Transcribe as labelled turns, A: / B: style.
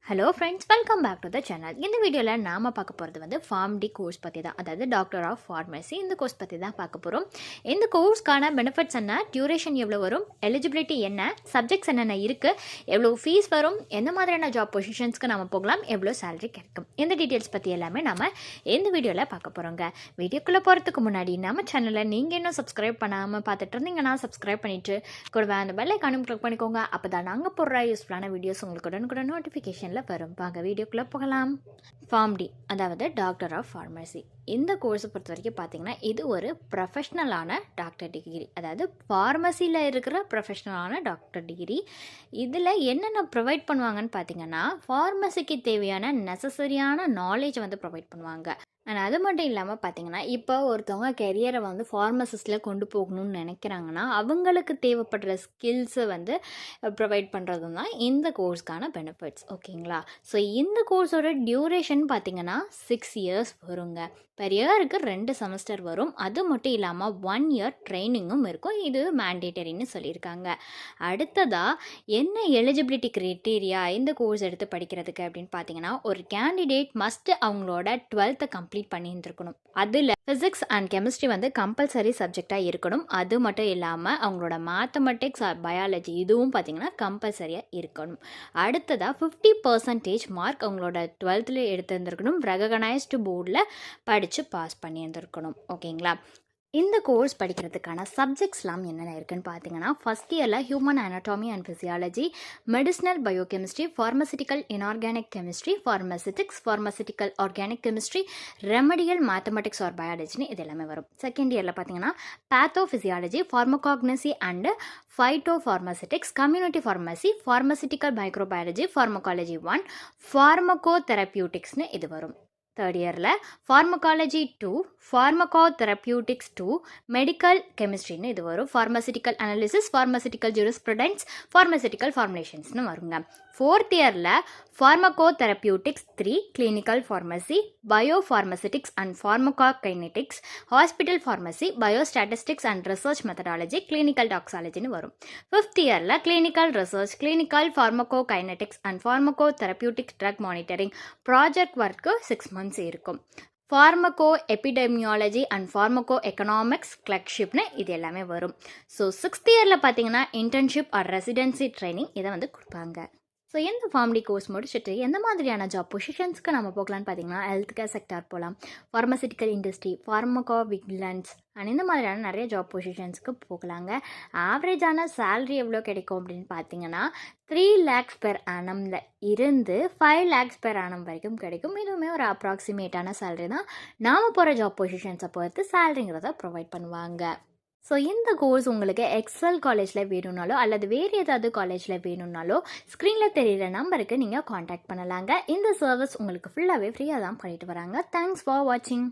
A: Hello friends, welcome back to the channel. இந்த வீடியோவில் நாம் பார்க்க போகிறது வந்து ஃபார்ம்டி கோர்ஸ் பற்றி தான், அதாவது டாக்டர் ஆஃப் ஃபார்மசி. இந்த கோர்ஸ் பற்றி தான் பார்க்க போகிறோம். இந்த கோர்ஸ்க்கான பெனிஃபிட்ஸ் என்ன, டியூரேஷன் எவ்வளோ வரும், எலிஜிபிலிட்டி என்ன, சப்ஜெக்ட்ஸ் என்னென்ன இருக்குது, எவ்வளோ ஃபீஸ் வரும், எந்த மாதிரியான ஜாப் பொசிஷன்ஸ்க்கு நம்ம போகலாம், எவ்வளோ சேலரி கிடைக்கும், இந்த டீட்டெயில்ஸ் பற்றி எல்லாமே நம்ம இந்த வீடியோவில் பார்க்க போகிறோங்க. வீடியோக்குள்ளே போகிறதுக்கு முன்னாடி நம்ம சேனலை நீங்கள் இன்னும் சப்ஸ்கிரைப் பண்ணாமல் பார்த்துட்டு இருந்தீங்கன்னா சப்ஸ்கிரைப் பண்ணிவிட்டு கூடவே அந்த பெல் ஐகானும் கிளிக் பண்ணிக்கோங்க. அப்போ தான் நாங்கள் போடுற யூஸ்ஃபுல்லான வீடியோஸ் உங்களுக்கு உடனுக்குடன் நோட்டிஃபிகேஷன் வரும். வாங்க வீடியோக்குள்ளே போகலாம். ஃபார்ம்டி, அதாவது டாக்டர் ஆஃப் ஃபார்மசி. இந்த கோர்ஸை பொறுத்த வரைக்கும் பார்த்தீங்கன்னா இது ஒரு ப்ரொஃபஷ்னலான டாக்டர் டிகிரி, அதாவது ஃபார்மசியில் இருக்கிற ப்ரொஃபஷ்னலான டாக்டர் டிகிரி. இதில் என்னென்ன ப்ரொவைட் பண்ணுவாங்கன்னு பார்த்தீங்கன்னா, ஃபார்மசிக்கு தேவையான நெசசரியான நாலேஜ் வந்து ப்ரொவைட் பண்ணுவாங்க. அண்ட் அது மட்டும் இல்லாமல் பார்த்தீங்கன்னா, இப்போ ஒருத்தவங்க கெரியரை வந்து ஃபார்மசிஸ்டில் கொண்டு போகணும்னு நினைக்கிறாங்கன்னா அவங்களுக்கு தேவைப்படுற ஸ்கில்ஸை வந்து ப்ரொவைட் பண்ணுறது தான் இந்த கோர்ஸ்க்கான பெனிஃபிட்ஸ். ஓகேங்களா? ஸோ இந்த கோர்ஸோட டியூரேஷன் பார்த்தீங்கன்னா 6 இயர்ஸ் வருங்க. பெர் இயருக்கு 2 செமஸ்டர் வரும். அது மட்டும் இல்லாமல் 1 இயர் ட்ரைனிங்கும் இருக்கும். இது மேண்டேட்டரின்னு சொல்லியிருக்காங்க. அடுத்ததாக என்ன எலிஜிபிலிட்டி க்ரைட்டீரியா இந்த கோர்ஸ் எடுத்து படிக்கிறதுக்கு அப்படின்னு பார்த்தீங்கன்னா, ஒரு கேண்டிடேட் மஸ்ட்டு அவங்களோட 12th கம்ப்ளீட் பண்ணியிருந்துருக்கணும். அதில் ஃபிசிக்ஸ் அண்ட் கெமிஸ்ட்ரி வந்து கம்பல்சரி சப்ஜெக்டாக இருக்கணும். அது மட்டும் இல்லாமல் அவங்களோட மேத்தமெட்டிக்ஸ் ஆர் பயாலஜி இதுவும் பார்த்திங்கன்னா கம்பல்சரியாக இருக்கணும். அடுத்ததாக 50% மார்க் அவங்களோட 12th எடுத்துருந்துருக்கணும். ரெகனைஸ்டு போர்டில் படித்து பாஸ் பண்ணியிருந்துருக்கணும். ஓகேங்களா? இந்த கோர்ஸ் படிக்கிறதுக்கான சப்ஜெக்ட்ஸ்லாம் என்னென்ன இருக்குன்னு பார்த்தீங்கன்னா, ஃபஸ்ட் இயரில் human anatomy and physiology, medicinal biochemistry, pharmaceutical inorganic chemistry, pharmaceutics, pharmaceutical organic chemistry, remedial mathematics or பயாலஜின்னு இது எல்லாமே வரும். செகண்ட் இயரில் பார்த்தீங்கன்னா pathophysiology, pharmacognosy and phytopharmaceutics, community pharmacy, pharmaceutical microbiology, pharmacology 1, ஃபார்மகோ தெரப்பியூட்டிக்ஸ்னு இது வரும். தேர்ட் இயரில் ஃபார்மகாலஜி 2, ஃபார்மகோதெரப்பியூட்டிக்ஸ் 2, மெடிக்கல் கெமிஸ்ட்ரின்னு இது வரும். Pharmaceutical analysis, pharmaceutical jurisprudence, pharmaceutical ஃபார்முலேஷன்ஸ்னு வருங்க. ஃபோர்த் இயரில் pharmacotherapeutics 3, clinical pharmacy, biopharmaceutics and pharmacokinetics, hospital pharmacy, biostatistics and research methodology, clinical டாக்ஸாலஜின்னு வரும். ஃபிஃப்த் இயரில் clinical research, clinical pharmacokinetics and pharmacotherapeutics drug monitoring project work 6 months இருக்கும். Pharmacoepidemiology and pharmacoeconomics கிளர்க்ஷிப்னு இது எல்லாமே வரும். So 6th இயரில் பார்த்தீங்கன்னா இன்டர்ன்ஷிப் ஆர் ரெசிடென்சி ட்ரைனிங் இதை வந்து கொடுப்பாங்க. ஸோ இந்த ஃபார்ம்டி கோர்ஸ் முடிச்சுட்டு எந்த மாதிரியான ஜாப் பொசிஷன்ஸ்க்கு நம்ம போகலான்னு பார்த்தீங்கன்னா, ஹெல்த் கேர் செக்டார் போகலாம், pharmaceutical industry, pharmaco vigilance and இந்த மாதிரியான நிறைய ஜாப் பொசிஷன்ஸ்க்கு போகலாங்க. ஆவரேஜான சேலரி எவ்வளோ கிடைக்கும் அப்படின்னு பார்த்தீங்கன்னா 3 lakhs per annumல இருந்து 5 lakhs per annum வரைக்கும் கிடைக்கும். இதுவுமே ஒரு அப்ராக்சிமேட்டான சேலரி தான். நாம் போகிற ஜாப் பொசிஷன்ஸை பொறுத்து சேலரிங்கிறத ப்ரொவைட் பண்ணுவாங்க. ஸோ இந்த கோர்ஸ் உங்களுக்கு எக்ஸல் காலேஜில் வேணும்னாலோ அல்லது வேறு ஏதாவது காலேஜில் வேணும்னாலோ ஸ்க்ரீனில் தெரிகிற நம்பருக்கு நீங்கள் காண்டாக்ட் பண்ணலாங்க. இந்த சர்வீஸ் உங்களுக்கு ஃபுல்லாகவே ஃப்ரீயாக தான் பண்ணிட்டு வராங்க. தேங்க்ஸ் ஃபார் வாட்சிங்.